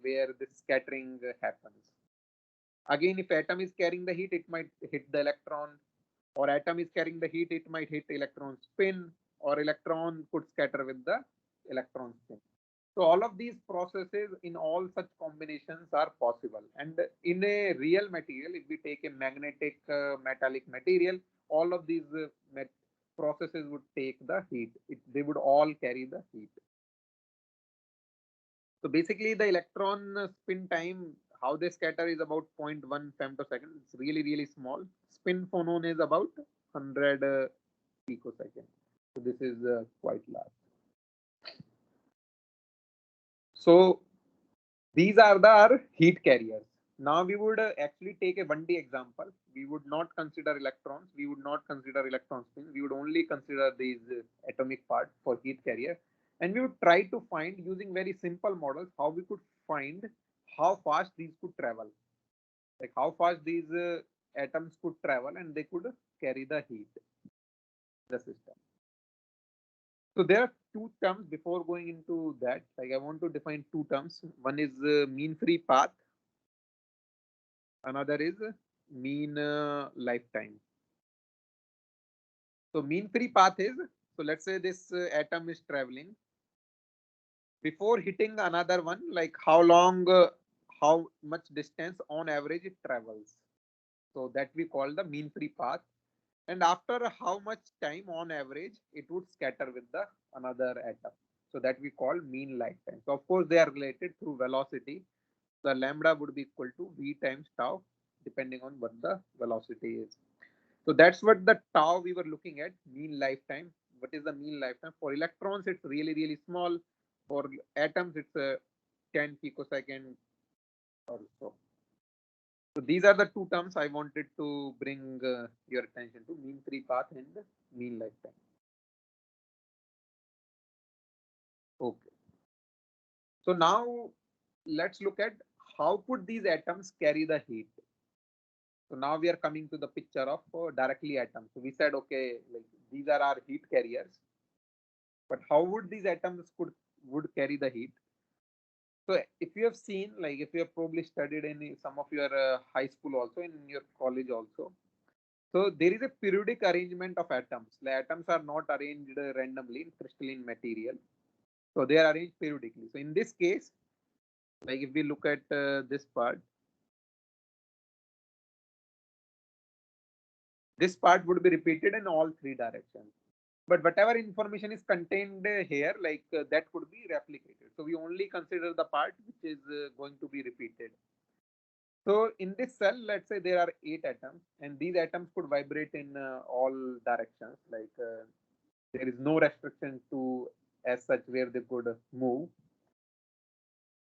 where the scattering happens. Again, if atom is carrying the heat, it might hit the electron, or atom is carrying the heat, it might hit electron spin, or electron could scatter with the electron spin. So all of these processes in all such combinations are possible. And in a real material, if we take a magnetic metallic material, all of these processes would take the heat. They would all carry the heat. So basically the electron spin time, how they scatter is about 0.1 femtosecond. It's really, really small. Spin phonon is about 100 picosecond. So this is quite large. So these are the heat carriers. Now we would actually take a 1D example. We would not consider electrons. We would not consider electron spin. We would only consider these atomic parts for heat carrier. And we would try to find, using very simple models, how we could find how fast these could travel. Like how fast these atoms could travel and they could carry the heat in the system. So there are two terms before going into that. Like I want to define two terms. One is mean free path. Another is mean lifetime. So mean free path is, so let's say this atom is traveling. Before hitting another one, like how long, how much distance on average it travels. So that we call the mean free path. And after how much time on average it would scatter with the another atom. So that we call mean lifetime. So of course they are related through velocity. The lambda would be equal to v times tau, depending on what the velocity is. So that's what the tau we were looking at, mean lifetime. What is the mean lifetime? For electrons, it's really, really small. For atoms, it's 10 picosecond or so. So these are the two terms I wanted to bring your attention to, mean free path and mean lifetime. Okay. So now let's look at how could these atoms carry the heat. So now we are coming to the picture of directly atoms. So we said, okay, like these are our heat carriers, but how would these atoms would carry the heat? So if you have seen, like if you have probably studied in some of your high school also, in your college also, so there is a periodic arrangement of atoms. The atoms are not arranged randomly in crystalline material. So they are arranged periodically. So in this case, like if we look at this part would be repeated in all three directions. But whatever information is contained here, like that could be replicated. So we only consider the part which is going to be repeated. So in this cell, let's say there are 8 atoms, and these atoms could vibrate in all directions. Like there is no restriction to as such where they could move.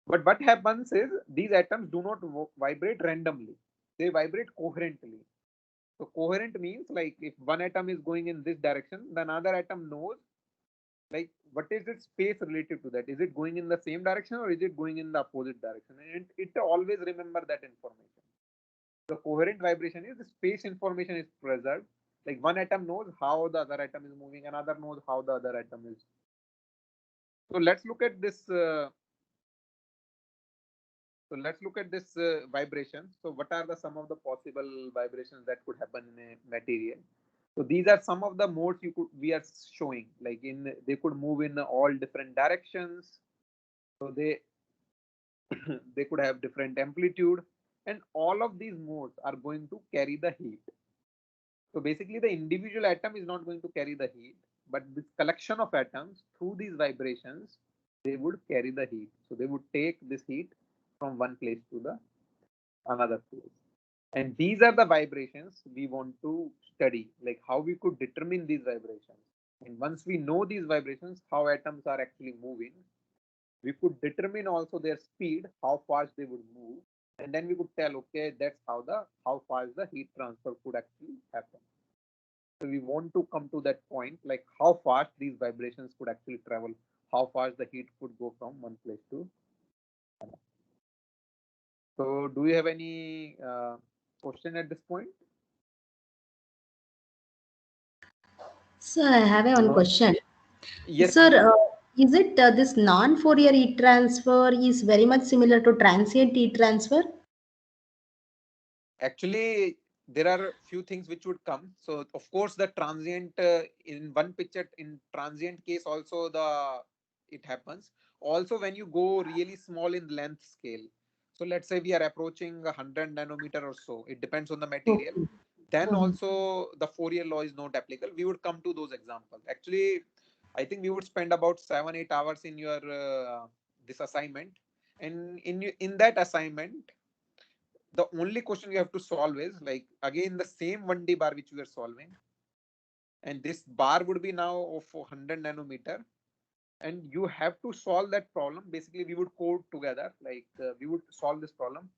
But what happens is these atoms do not vibrate randomly; they vibrate coherently. So coherent means like if one atom is going in this direction, the another atom knows like what is its space relative to that. Is it going in the same direction or is it going in the opposite direction? And it always remember that information. The coherent vibration is the space information is preserved. Like one atom knows how the other atom is moving, another knows how the other atom is. So let's look at this. Vibration. So what are the some of the possible vibrations that could happen in a material? So these are some of the modes we are showing. Like they could move in all different directions. So they they could have different amplitude, and all of these modes are going to carry the heat. So basically the individual atom is not going to carry the heat, but this collection of atoms through these vibrations, they would carry the heat. So they would take this heat from one place to the another place. And these are the vibrations we want to study, like how we could determine these vibrations. And once we know these vibrations, how atoms are actually moving, we could determine also their speed, how fast they would move, and then we could tell, okay, that's how fast the heat transfer could actually happen. So we want to come to that point, like how fast these vibrations could actually travel, how fast the heat could go from one place to another. So do you have any question at this point? Sir, I have one question. Yes. Sir, Is it this non-Fourier heat transfer is very much similar to transient heat transfer? Actually, there are few things which would come. So of course the transient in one picture, in transient case also the it happens. Also when you go really small in length scale, so let's say we are approaching 100 nanometer or so, it depends on the material, Okay. then Mhm. also the Fourier law is not applicable. We would come to those examples. Actually, I think we would spend about 7-8 hours in your this assignment, and in that assignment the only question you have to solve is like again the same 1D bar which we are solving, and this bar would be now of 100 nanometer, and you have to solve that problem. Basically we would code together, like we would solve this problem,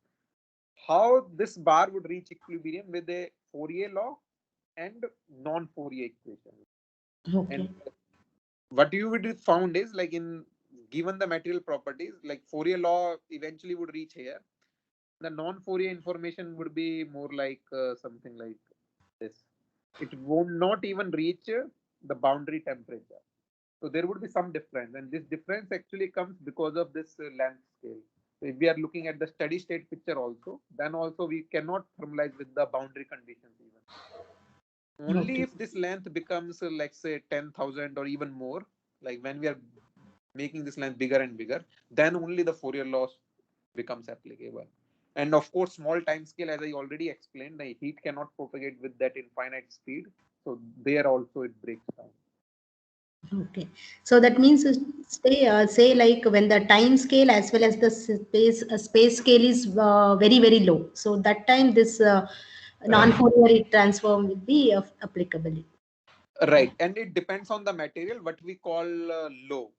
how this bar would reach equilibrium with a Fourier law and non-Fourier equation. And Okay. what you would have found is like in given the material properties, like Fourier law eventually would reach here, the non-Fourier information would be more like something like this. It won't not even reach the boundary temperature. So there would be some difference, and this difference actually comes because of this length scale. So if we are looking at the steady state picture also, then also we cannot thermalize with the boundary conditions even. Only Okay. if this length becomes like say 10,000 or even more, like when we are making this length bigger and bigger, then only the Fourier law becomes applicable. And of course, small time scale, as I already explained, the heat cannot propagate with that infinite speed. So there also it breaks down. Okay. So that means say like when the time scale as well as the space scale is very very low. So that time this Right. non-Fourier heat transform will be applicable. Right. And it depends on the material, what we call low.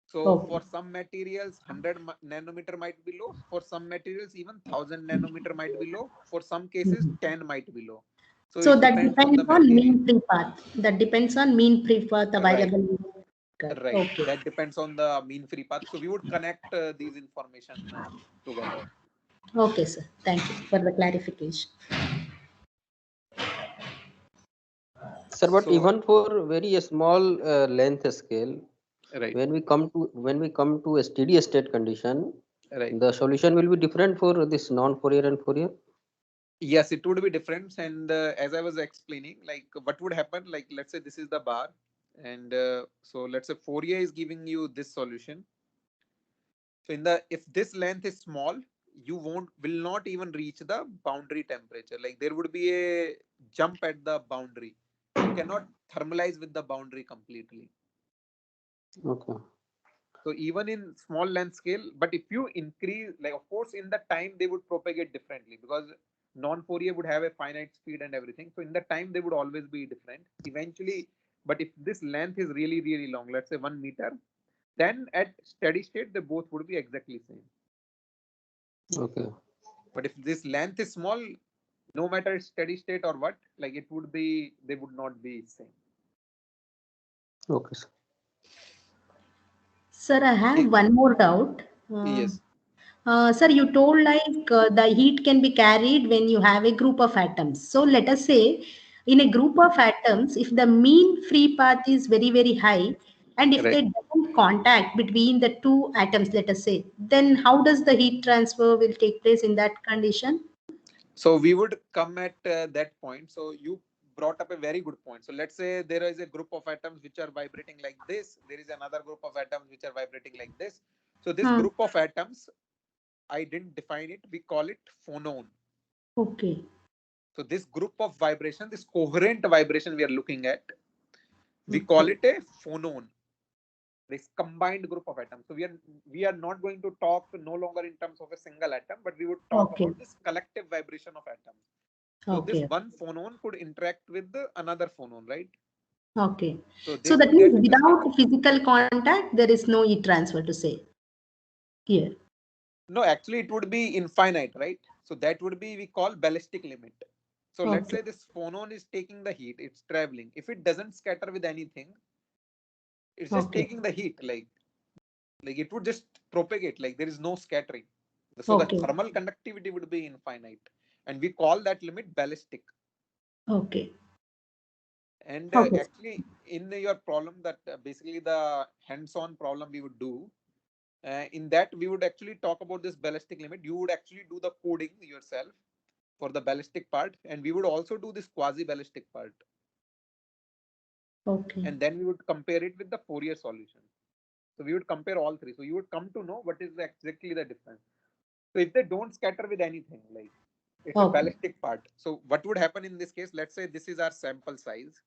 So Okay. for some materials, 100 nanometer might be low. For some materials, even 1000 nanometer might be low. For some cases, Mhm. 10 might be low. So So it that depends on the depends on material. mean free path. That depends on mean free path Right. available. Right. Okay. That depends on the mean free path. So we would connect these information together. Okay, sir. Thank you for the clarification. Sir, but So, even for very small length scale, right. when we come to a steady state condition, Right. the solution will be different for this non-Fourier and Fourier. Yes, it would be different. And as I was explaining, like what would happen, like let's say this is the bar. And so let's say Fourier is giving you this solution. So in the if this length is small, you won't will not even reach the boundary temperature. Like there would be a jump at the boundary. You cannot thermalize with the boundary completely. Okay. So even in small length scale, but if you increase, like of course, in the time they would propagate differently because non-Fourier would have a finite speed and everything. So in the time they would always be different. Eventually, but if this length is really really long, let's say 1 meter, then at steady state they both would be exactly same. Okay. But if this length is small, no matter steady state or what, like it would be they would not be same. Okay, sir. Sir, I have It, one more doubt. yes. Sir, you told like the heat can be carried when you have a group of atoms. So let us say in a group of atoms, if the mean free path is very, very high, and if Right. they don't contact between the two atoms, let us say, then how does the heat transfer will take place in that condition? So we would come at that point. So you brought up a very good point. So let's say there is a group of atoms which are vibrating like this. There is another group of atoms which are vibrating like this. So this Hmm. group of atoms, I didn't define it. We call it phonon. Okay. So this group of vibration, this coherent vibration we are looking at, we call Okay. it a phonon. This combined group of atoms. So we are not going to talk no longer in terms of a single atom, but we would talk Okay. about this collective vibration of atoms. So this Okay. one phonon could interact with the another phonon, right? Okay. So they So that could means get this without connection. physical contact, there is no heat transfer to say here. No, actually it would be infinite, right? So that would be we call ballistic limit. So let's Okay. say this phonon is taking the heat, it's traveling. If it doesn't scatter with anything, it's just Okay. taking the heat, like it would just propagate, like there is no scattering. So the Okay. thermal conductivity would be infinite, and we call that limit ballistic. Okay. And Okay. actually, in your problem, that basically the hands-on problem we would do, in that we would actually talk about this ballistic limit. You would actually do the coding yourself for the ballistic part, and we would also do this quasi-ballistic part, Okay. and then we would compare it with the Fourier solution. So we would compare all three. So you would come to know what is exactly the difference. So if they don't scatter with anything, like it's a Okay. ballistic part. So what would happen in this case? Let's say this is our sample size,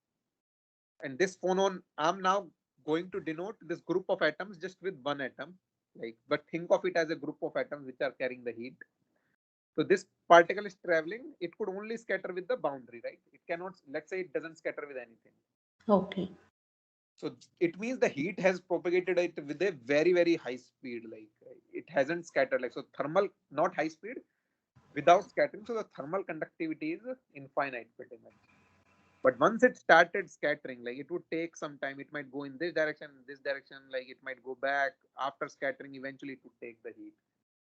and this phonon, I'm now going to denote this group of atoms just with one atom. Like, but think of it as a group of atoms which are carrying the heat. So this particle is traveling. It could only scatter with the boundary, right? It cannot. Let's say it doesn't scatter with anything. Okay. So it means the heat has propagated it with a very, very high speed. Like it hasn't scattered. Like, so thermal, not high speed, without scattering. So the thermal conductivity is infinite pretty much. But once it started scattering, like it would take some time. It might go in this direction, like it might go back. After scattering, eventually it would take the heat.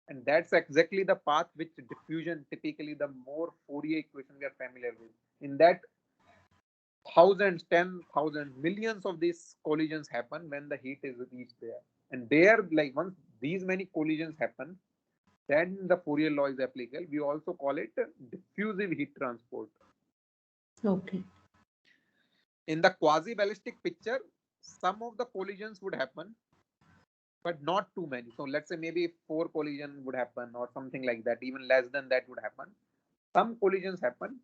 And that's exactly the path which diffusion, typically the more Fourier equation we are familiar with. In that, thousands, 10,000, millions of these collisions happen when the heat is reached there. And there, like once these many collisions happen, then the Fourier law is applicable. We also call it diffusive heat transport. Okay. In the quasi-ballistic picture, some of the collisions would happen, but not too many. So let's say maybe 4 collisions would happen or something like that. Even less than that would happen. Some collisions happen,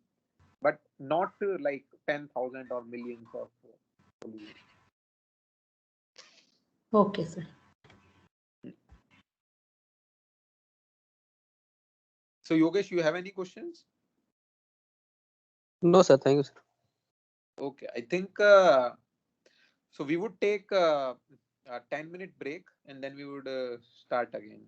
but not like 10,000 or millions of collisions. Okay, sir. So Yogesh, you have any questions? No, sir. Thank you, sir. Okay, I think so. We would take a 10-minute break and then we would start again.